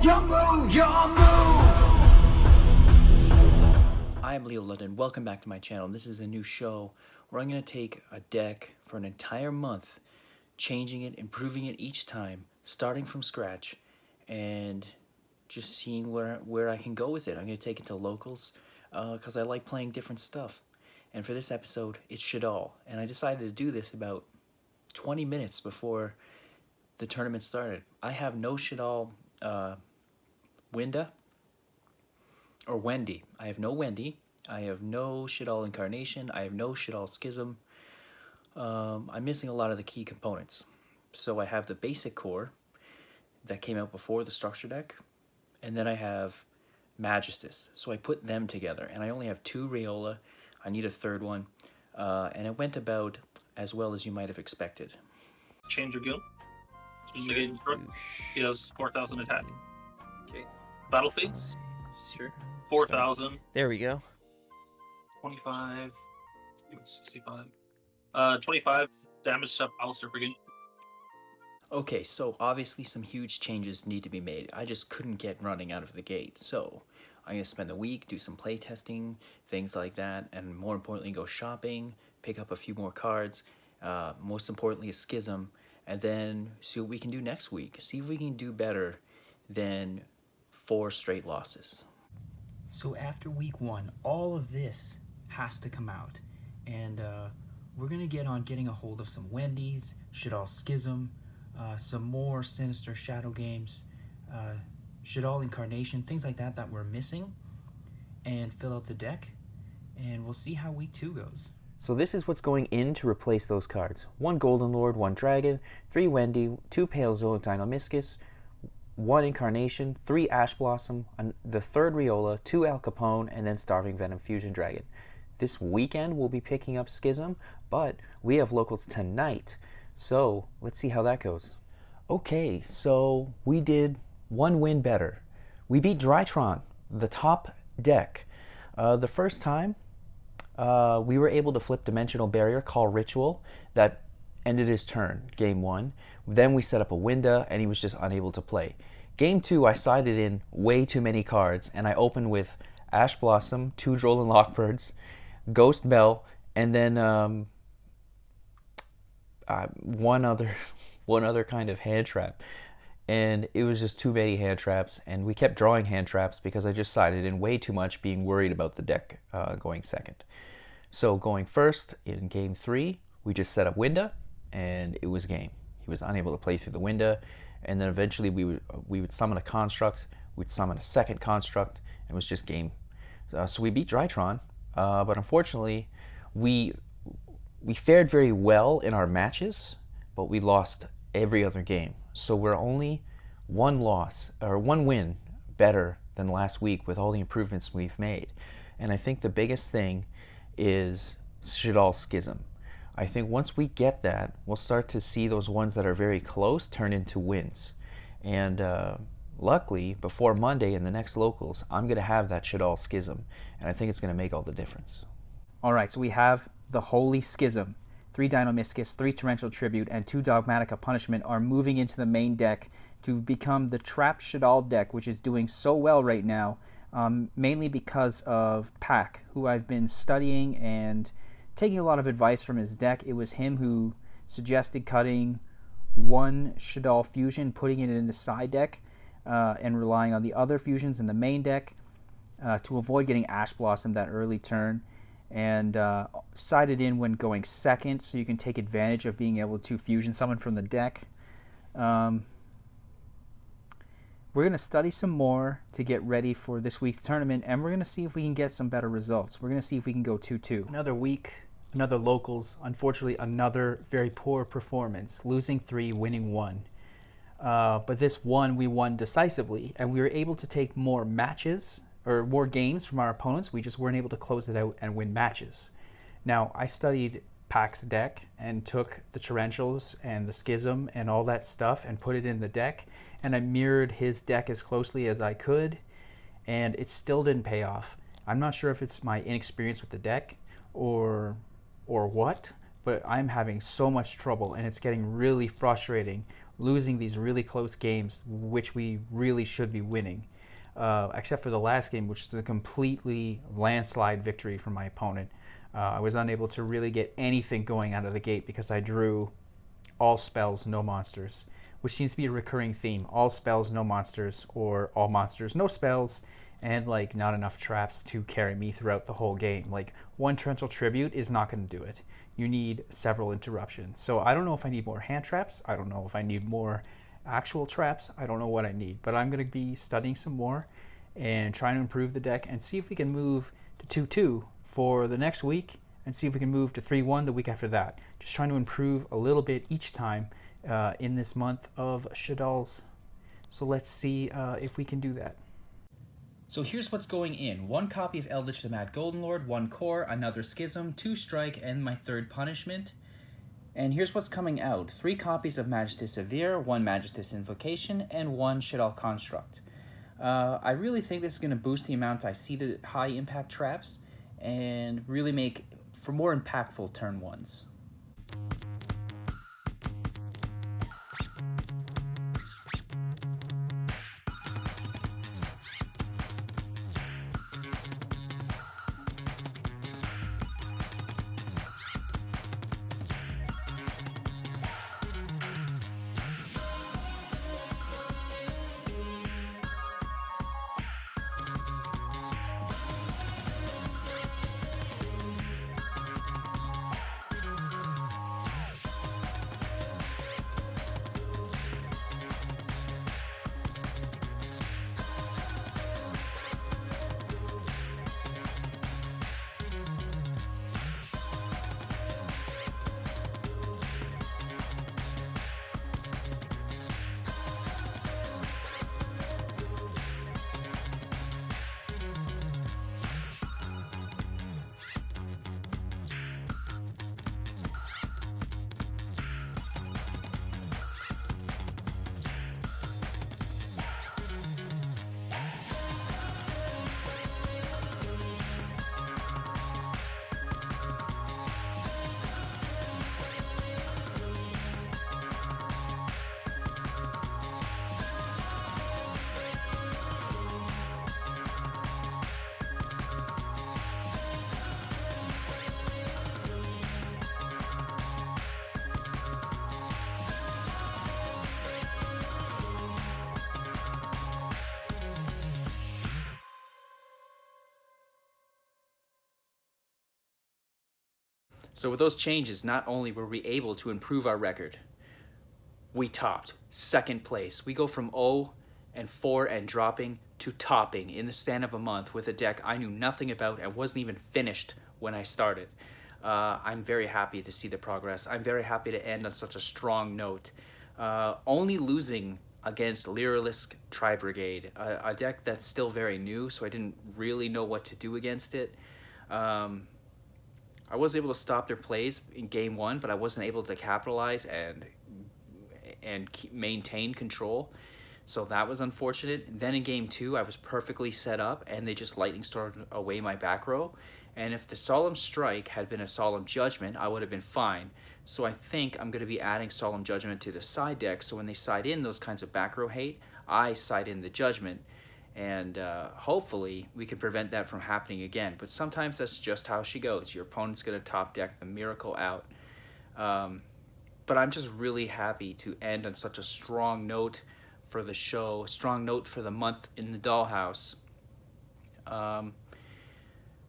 I'm Leo London. Welcome back to my channel. This is a new show where I'm going to take a deck for an entire month, changing it, improving it each time, starting from scratch, and just seeing where I can go with it. I'm going to take it to locals because I like playing different stuff. And for this episode, it's Shaddoll. And I decided to do this about 20 minutes before the tournament started. I have no Shaddoll Winda or Wendy. I have no Wendy. I have no Shaddoll Incarnation. I have no Shaddoll Schism. I'm missing a lot of the key components. So I have the basic core that came out before the structure deck, and then I have Magistus. So I put them together, and I only have 2 Rayola. I need a third one, and it went about as well as you might have expected. Change your guild. He has 4,000 attack. Okay. Battle phase. Sure. 4,000. There we go. 25. 65. 25 damage to Alistair friggin'. Okay, so obviously some huge changes need to be made. I just couldn't get running out of the gate. So I'm going to spend the week, do some play testing, things like that, and more importantly, go shopping, pick up a few more cards, most importantly, a Schism, and then see what we can do next week. See if we can do better than 4 straight losses. So after week 1, all of this has to come out, and we're going to get on getting a hold of some Wendy's, Shaddoll Schism, some more Sinister Shadow games, Shaddoll Incarnation, things like that that we're missing, and fill out the deck, and we'll see how week 2 goes. So this is what's going in to replace those cards. 1 Golden Lord, 1 Dragon, 3 Wendy, 2 Paleozoic Deinonymiscus, 1 Incarnation, 3 Ash Blossom, the 3rd Rayola, 2 Al Capone, and then Starving Venom Fusion Dragon. This weekend we'll be picking up Schism, but we have locals tonight, so let's see how that goes. Okay, so we did 1 win better. We beat Drytron, the top deck. The first time, we were able to flip Dimensional Barrier, call Ritual, that ended his turn, game 1. Then we set up a Winda, and he was just unable to play. Game 2, I sided in way too many cards, and I opened with Ash Blossom, 2 Droll and Lockbirds, Ghost Bell, and then one other kind of hand trap. And it was just too many hand traps, and we kept drawing hand traps because I just sided in way too much, being worried about the deck going second. So going first in game 3, we just set up Winda, and it was game. He was unable to play through the Winda, and then eventually we would summon a construct, we'd summon a second construct, and it was just game. So we beat Drytron, but unfortunately we fared very well in our matches, but we lost every other game. So we're only 1 win better than last week with all the improvements we've made. And I think the biggest thing is Shaddoll Schism. I think once we get that, we'll start to see those ones that are very close turn into wins. And luckily, before Monday in the next locals, I'm going to have that Shaddoll Schism, and I think it's going to make all the difference. All right, so we have the Holy Schism. 3 Deinonymiscus, 3 Torrential Tribute, and 2 Dogmatica Punishment are moving into the main deck to become the Trapped Shaddoll deck, which is doing so well right now, mainly because of Pack, who I've been studying and taking a lot of advice from his deck. It was him who suggested cutting 1 Shaddoll Fusion, putting it in the side deck, and relying on the other fusions in the main deck to avoid getting Ash Blossom that early turn, and sided in when going second, so you can take advantage of being able to fusion summon from the deck. We're going to study some more to get ready for this week's tournament, and we're going to see if we can get some better results. We're going to see if we can go 2-2. Another week, another locals. Unfortunately, another very poor performance, losing 3, winning 1. But this one, we won decisively, and we were able to take more matches, or more games from our opponents. We just weren't able to close it out and win matches. Now, I studied Pack's deck and took the Torrentials and the Schism and all that stuff and put it in the deck, and I mirrored his deck as closely as I could, and it still didn't pay off. I'm not sure if it's my inexperience with the deck or what, but I'm having so much trouble, and it's getting really frustrating losing these really close games, which we really should be winning. Except for the last game, which is a completely landslide victory for my opponent. I was unable to really get anything going out of the gate because I drew all spells, no monsters, which seems to be a recurring theme. All spells, no monsters, or all monsters, no spells, and like not enough traps to carry me throughout the whole game. Like one Torrential Tribute is not going to do it. You need several interruptions. So I don't know if I need more hand traps. I don't know if I need more actual traps. I don't know what I need, but I'm going to be studying some more and trying to improve the deck and see if we can move to 2-2 for the next week and see if we can move to 3-1 the week after that. Just trying to improve a little bit each time in this month of Shaddolls. So let's see if we can do that. So here's what's going in. 1 copy of Eldritch the Mad Golden Lord, 1 core, another Schism, 2 strike, and my 3rd punishment. And here's what's coming out. 3 copies of Majesty Severe, 1 Majesty Invocation, and 1 Shaddoll Construct. I really think this is going to boost the amount I see the high impact traps and really make for more impactful turn 1s. So with those changes, not only were we able to improve our record, we topped 2nd place. We go from 0-4 and dropping to topping in the span of a month with a deck I knew nothing about and wasn't even finished when I started. I'm very happy to see the progress. I'm very happy to end on such a strong note. Only losing against Lyrilisk Tri-Brigade, a deck that's still very new, so I didn't really know what to do against it. I was able to stop their plays in game 1, but I wasn't able to capitalize and maintain control. So that was unfortunate. Then in game 2, I was perfectly set up, and they just lightning stormed away my back row. And if the Solemn Strike had been a Solemn Judgment, I would have been fine. So I think I'm going to be adding Solemn Judgment to the side deck, so when they side in those kinds of back row hate, I side in the Judgment. And hopefully we can prevent that from happening again. But sometimes that's just how she goes. Your opponent's going to top deck the miracle out. But I'm just really happy to end on such a strong note for the show, a strong note for the month in the Dollhouse.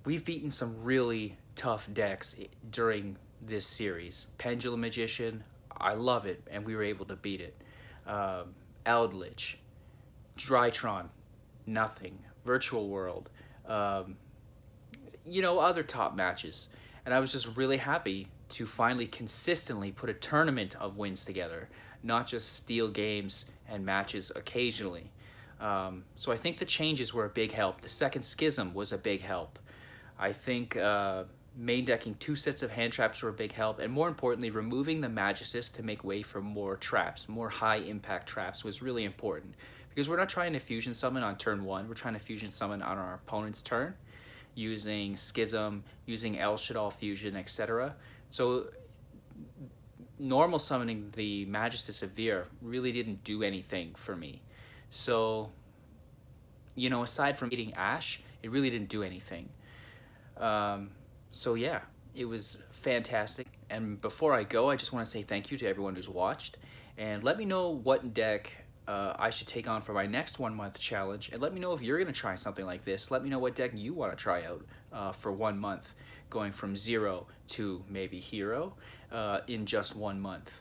We've beaten some really tough decks during this series. Pendulum Magician, I love it, and we were able to beat it. Eldritch, Drytron, nothing. Virtual World, other top matches. And I was just really happy to finally consistently put a tournament of wins together, not just steal games and matches occasionally. So I think the changes were a big help. The 2nd Schism was a big help. I think main decking 2 sets of hand traps were a big help, and more importantly, removing the Magistus to make way for more traps, more high impact traps was really important. Because we're not trying to fusion summon on turn 1, we're trying to fusion summon on our opponent's turn, using Schism, using El Shaddoll Fusion, etc. So normal summoning the Magistus Severe really didn't do anything for me. So, you know, aside from eating Ash, it really didn't do anything. So yeah, it was fantastic. And before I go, I just want to say thank you to everyone who's watched. And let me know what deck I should take on for my next 1 month challenge. And let me know if you're going to try something like this. Let me know what deck you want to try out for 1 month, going from 0 to maybe hero in just 1 month.